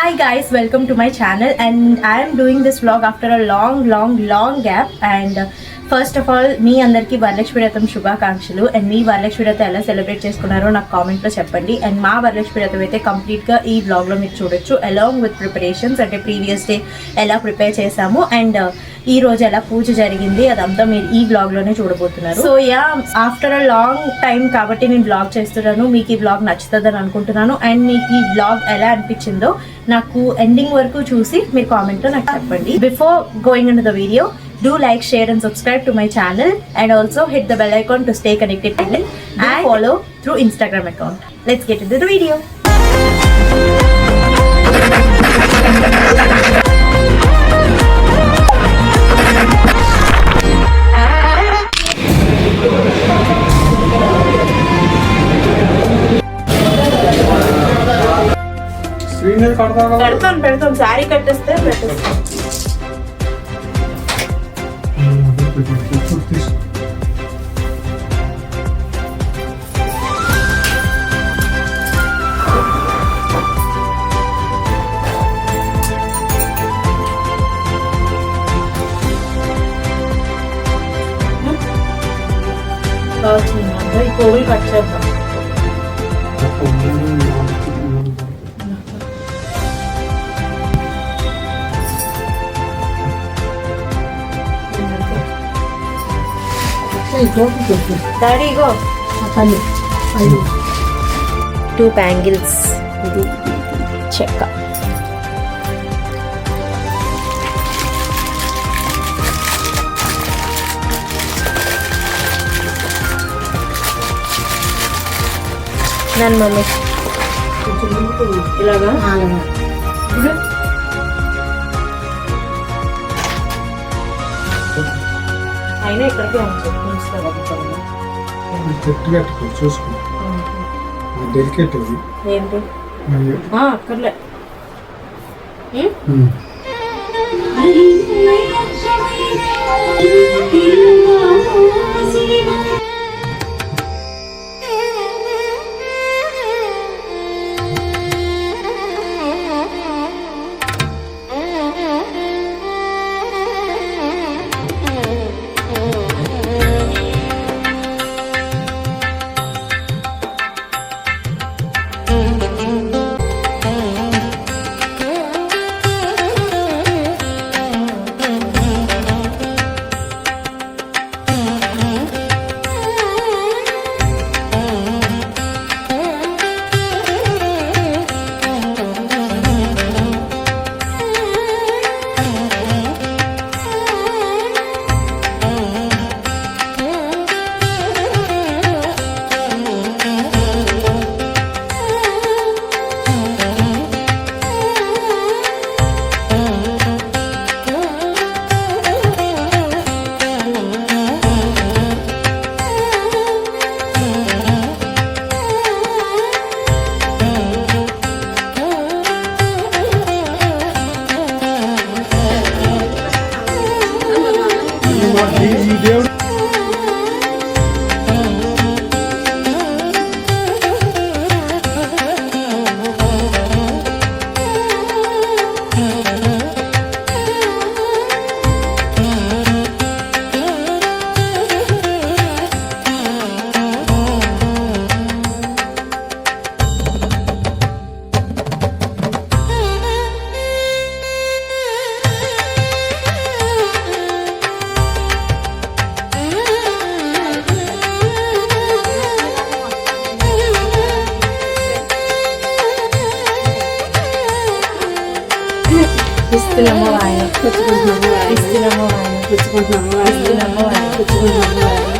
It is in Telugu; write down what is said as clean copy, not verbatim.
Hi guys, welcome to my channel and I am doing this vlog after a long gap and first of all మీ అందరికీ వరలక్ష్మి వ్రతం శుభాకాంక్షలు. అండ్ మీ వరలక్ష్మి వ్రతం ఎలా సెలబ్రేట్ చేసుకున్నారో నాకు కామెంట్లో చెప్పండి. అండ్ మా వరలక్ష్మి వ్రతం అయితే కంప్లీట్గా ఈ బ్లాగ్లో మీరు చూడొచ్చు, అలాంగ్ విత్ ప్రిపరేషన్స్. అంటే ప్రీవియస్ డే ఎలా ప్రిపేర్ చేసాము అండ్ ఈ రోజు ఎలా పూజ జరిగింది అదంతా మీరు ఈ బ్లాగ్లోనే చూడబోతున్నారు. So after a long time కాబట్టి నేను బ్లాగ్ చేస్తున్నాను. మీకు ఈ బ్లాగ్ నచ్చుతుందని అనుకుంటున్నాను. అండ్ మీకు ఈ బ్లాగ్ ఎలా అనిపించిందో నాకు ఎండింగ్ వరకు చూసి మీరు కామెంట్లో నాకు చెప్పండి. Before going in to the video, do like, share and subscribe to my channel and also hit the bell icon to stay connected to me and follow through Instagram account. Let's get into the video. పెడతాం సారీ కట్టేస్తే పెట్టేస్తాం. ఈ కోవిల్ కట్ చేద్దాం. Daddy go 2 bangles. ఇది చెక్క. నన్ను మమ్మీ ఇలాగా అయినా ఇక్కడికి ఏంటి అక్కర్లే. ఇస్తున్నాము ఆయన, ఇస్తున్నాము ఆయన, పుచ్చుకుంటున్నాము ఆయన, ఇస్తున్నాము ఆయన, పుచ్చుకుంటున్నాము ఆయన.